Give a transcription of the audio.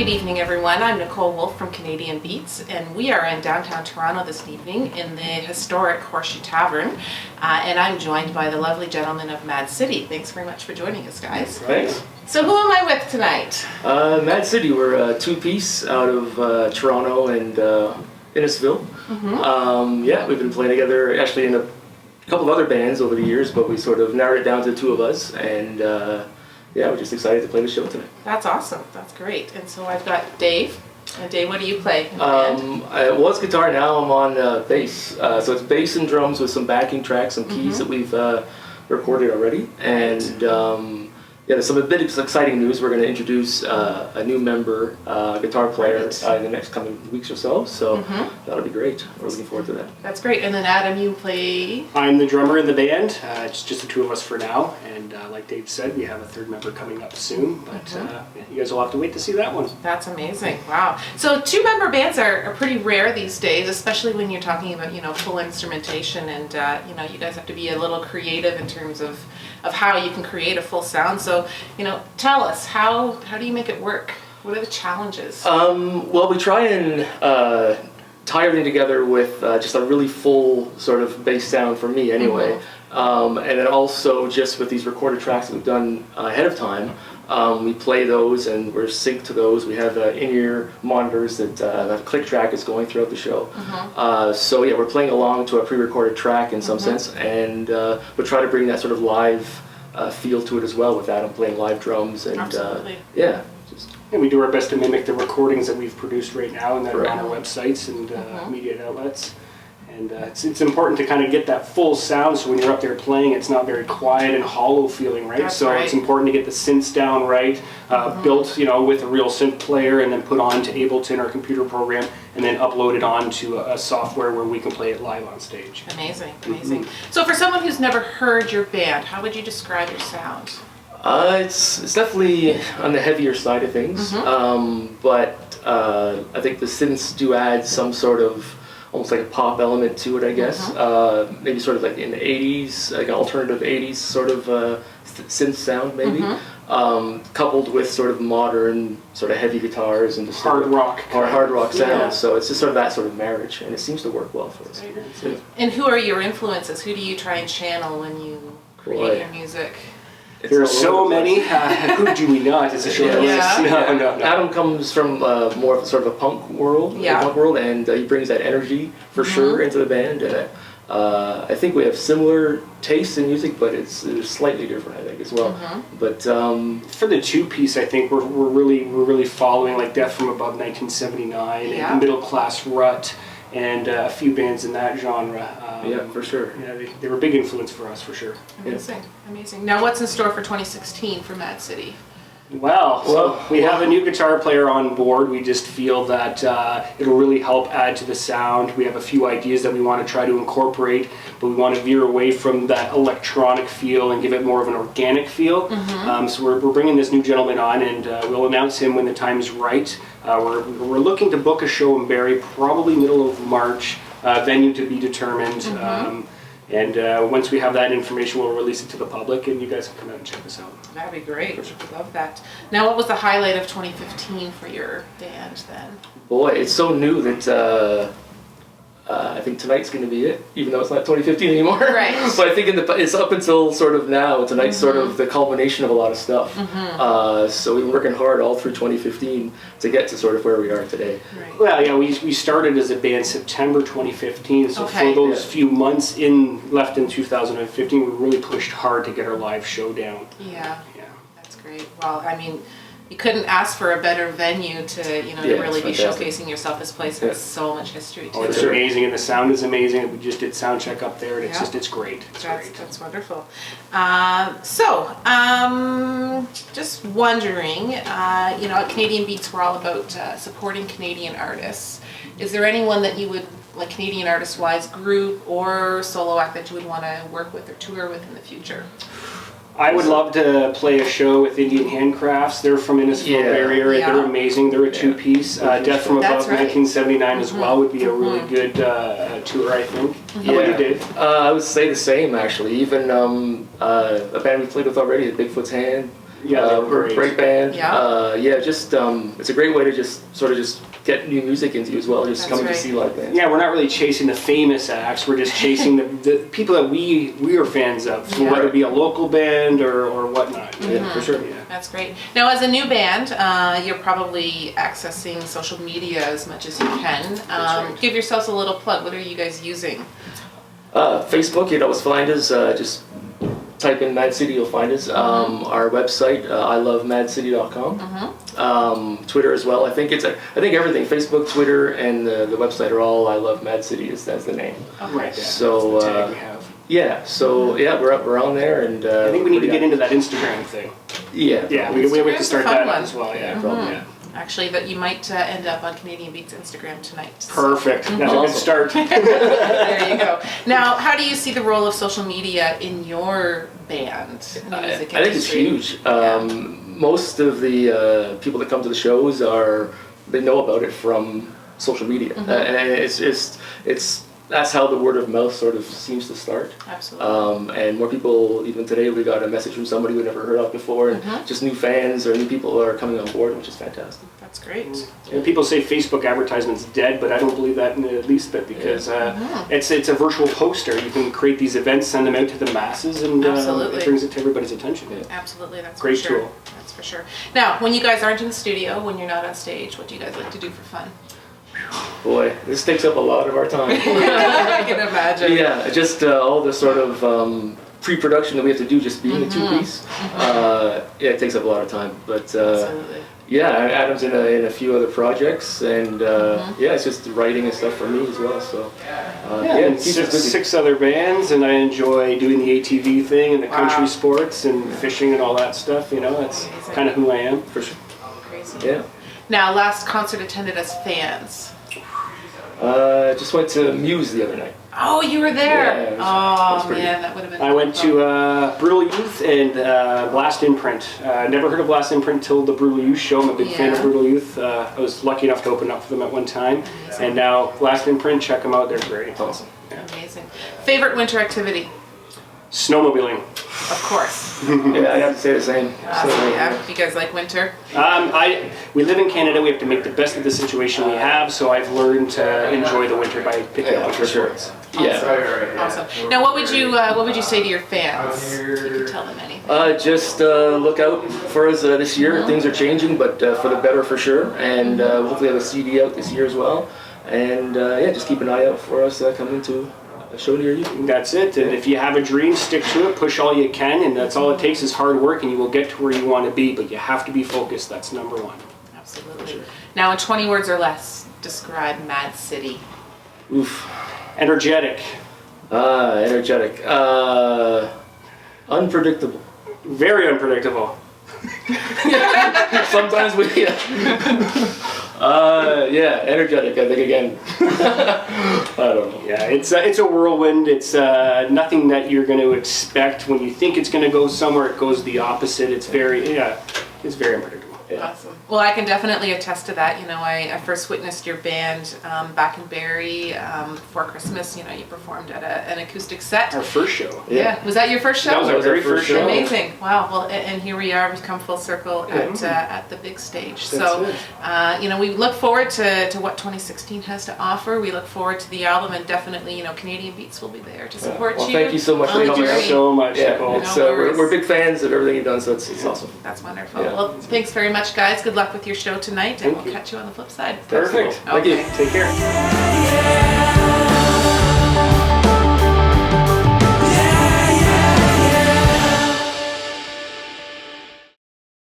Good evening, everyone. I'm Nicole Wolfe from Canadian Beats, and we are in downtown Toronto this evening in the historic Horseshoe Tavern, and I'm joined by the lovely gentlemen of Mad City. Thanks very much for joining us, guys. Thanks. So who am I with tonight? Mad City, we're a two-piece out of Toronto and Innisfil. Yeah, we've been playing together actually in a couple of other bands over the years, but we sort of narrowed it down to the two of us, and yeah, we're just excited to play the show tonight. That's awesome. That's great. And so I've got Dave. And Dave, what do you play in the band? I was guitar, now I'm on bass. So it's bass and drums with some backing tracks, some keys that we've recorded already. And yeah, there's some a bit of exciting news. We're going to introduce a new member, guitar player, in the next coming weeks or so. So that'll be great. We're looking forward to that. That's great. And then Adam, you play? I'm the drummer in the band. It's just the two of us for now. And like Dave said, we have a third member coming up soon. But yeah, you guys will have to wait to see that one. That's amazing. Wow. So two-member bands are pretty rare these days, especially when you're talking about, full instrumentation. And, you guys have to be a little creative in terms of how you can create a full sound. So, tell us, how do you make it work? What are the challenges? Well, we try and tie everything together with just a really full sort of bass sound for me anyway. And then also just with these recorded tracks that we've done ahead of time, we play those and we're synced to those. We have in-ear monitors that have a click track that's going throughout the show. So yeah, we're playing along to a pre-recorded track in some sense, and we try to bring that sort of live feel to it as well with Adam playing live drums. And yeah. And we do our best to mimic the recordings that we've produced right now and that are on our websites and media outlets. And it's important to kind of get that full sound, so when you're up there playing, it's not very quiet and hollow feeling, right? That's so right. It's important to get the synths down right, built, with a real synth player, and then put onto Ableton, our computer program, and then upload it onto a software where we can play it live on stage. Amazing, amazing. So for someone who's never heard your band, how would you describe your sound? It's definitely on the heavier side of things, but I think the synths do add some sort of almost like a pop element to it, I guess. Maybe sort of like in the 80s, like an alternative 80s sort of synth sound, maybe. Coupled with sort of modern, sort of heavy guitars and just hard rock sound. Yeah. So it's just sort of that sort of marriage, and it seems to work well for us. Yeah. And who are your influences? Who do you try and channel when you create your music? There are so many. Who do we not? It's a short list. No. Adam comes from more of sort of a punk world, and he brings that energy for sure into the band. And I think we have similar tastes in music, but it's slightly different, I think, as well. But for the two-piece, I think we're really following like Death from Above 1979 and Middle Class Rut and a few bands in that genre. Yeah, for sure. Yeah, they were a big influence for us, for sure. Amazing, amazing. Now, what's in store for 2016 for Mad City? Well, we have a new guitar player on board. We just feel that it'll really help add to the sound. We have a few ideas that we want to try to incorporate, but we want to veer away from that electronic feel and give it more of an organic feel. So we're bringing this new gentleman on, and we'll announce him when the time is right. We're looking to book a show in Barrie, probably middle of March. Venue to be determined. And once we have that information, we'll release it to the public, and you guys can come out and check this out. That'd be great. Love that. Now, what was the highlight of 2015 for your band then? Boy, it's so new that I think tonight's going to be it, even though it's not 2015 anymore. Right. But I think it's up until sort of now. Tonight's sort of the culmination of a lot of stuff. So we've been working hard all through 2015 to get to sort of where we are today. Right. Well, yeah, we started as a band September 2015, so for those few months left in 2015, we really pushed hard to get our live show down. Yeah, that's great. Well, I mean, you couldn't ask for a better venue to, to really be showcasing yourself. This place has so much history to it. It's amazing, and the sound is amazing. We just did sound check up there, and it's great. That's wonderful. Just wondering, at Canadian Beats, we're all about supporting Canadian artists. Is there anyone that you would, like Canadian artist-wise, group or solo act that you would want to work with or tour with in the future? I would love to play a show with Indian Handcrafts. They're from Innisfil area. Yeah. They're amazing. They're a two-piece. Death from Above 1979 as well would be a really good tour, I think. How about you, Dave? I would say the same, actually. Even a band we played with already, Bigfoot's Hand, Yeah, they're we're a great. great band. Yeah. Just it's a great way to just get new music into you as well. Just That's coming right. to see live bands. Yeah, we're not really chasing the famous acts. We're just chasing the people that we are fans of, so Yeah. whether it be a local band or whatnot. Yeah, for sure. Yeah. That's great. Now, as a new band, you're probably accessing social media as much as you can. right. Give yourselves a little plug. What are you guys using? Facebook, you'd always find us. Just type in Mad City, you'll find us. Our website, ilovemadcity.com. Twitter as well. I think everything. Facebook, Twitter, and the website are all I Love Mad City. That's the name. Okay. Right, yeah. So That's the tag we have. yeah. So yeah, we're on there, and I think we need to get into that Instagram thing. Yeah. Yeah, we have to Instagram's start a fun that one. up as well. Yeah. Yeah. Actually, that you might end up on Canadian Beats Instagram tonight. So Perfect. That's a good Awesome. start. there you go. Now, how do you see the role of social media in your band? In the I music think it's industry? huge. Most of the people that come to the shows they know about it from social media, and it's that's how the word of mouth sort of seems to start. Absolutely. And more people, even today, we got a message from somebody we never heard of before, and just new fans or new people are coming on board, which is fantastic. That's great. And people say Facebook advertisement's dead, but I don't believe that in the least bit because it's a virtual poster. You can create these events, send them out to the masses, and Absolutely. it brings it to everybody's attention. Absolutely, that's Great for sure. tool. That's for sure. Now, when you guys aren't in the studio, when you're not on stage, what do you guys like to do for fun? Boy, this takes up a lot of our time. I can imagine. Yeah, just all the sort of pre-production that we have to do, just being a two-piece. It takes up a lot of time. But Absolutely. yeah, Adam's in a few other projects, and it's just writing and stuff for me as well. So And it keeps us busy. six other bands, and I enjoy doing the ATV thing and the Wow. country sports and fishing and all that stuff. You know, that's Amazing. kind of who I am. For sure. Crazy. Yeah. Now, last concert attended as fans. Just went to Muse the other night. Oh, you were there. Yeah, it was Oh pretty man, that would have been. I went to Brutal Youth and Blast Imprint. Never heard of Blast Imprint till the Brutal Youth show. I'm a big fan of Yeah. Brutal Youth. I was lucky enough to open up for them at one time. And now Blast Imprint, check them out. They're great. Awesome. Amazing. Favorite winter activity? Snowmobiling. Of course. Yeah, I have to say the same. Yeah. You guys like winter? We live in Canada. We have to make the best of the situation we have. So I've learned to enjoy the winter by picking up for sure. sports. Yeah. Awesome. Now, what would you say to your fans? You can tell them anything. Just look out for us this year. Things are changing, but for the better for sure. And hopefully have a CD out this year as well. And just keep an eye out for us coming to a show near you. That's it. And if you have a dream, stick to it, push all you can, and that's all it takes is hard work, and you will get to where you want to be. But you have to be focused. That's number one. Absolutely. Now, in 20 words or less, describe Mad City. Oof. Energetic. Energetic. Unpredictable. Very unpredictable. Sometimes we. Energetic. I think again. I don't know. Yeah, it's a whirlwind. It's nothing that you're going to expect. When you think it's going to go somewhere, it goes the opposite. It's very unpredictable. Yeah. Awesome. Well, I can definitely attest to that. You know, I first witnessed your band back in Barrie for Christmas. You know, you performed at an acoustic set. Our first show. Yeah. Was that your first show? That was our very first show. Amazing. Wow. Well, and here we are. We've come full circle at the big stage. That's So, we look forward to what 2016 has to offer. We look forward to the album, and definitely, Canadian Beats will be there to support Well, you. thank you so much on for the coming out. journey. Thank you so much, Yeah, Nicole. it's, No worries. we're big fans of everything you've done, so it's awesome. That's wonderful. Yeah. Well, thanks very much, guys. Good luck with your show tonight, and Thank we'll you. catch you on the flip side. Perfect. Thank you. Okay. Take care. Yeah.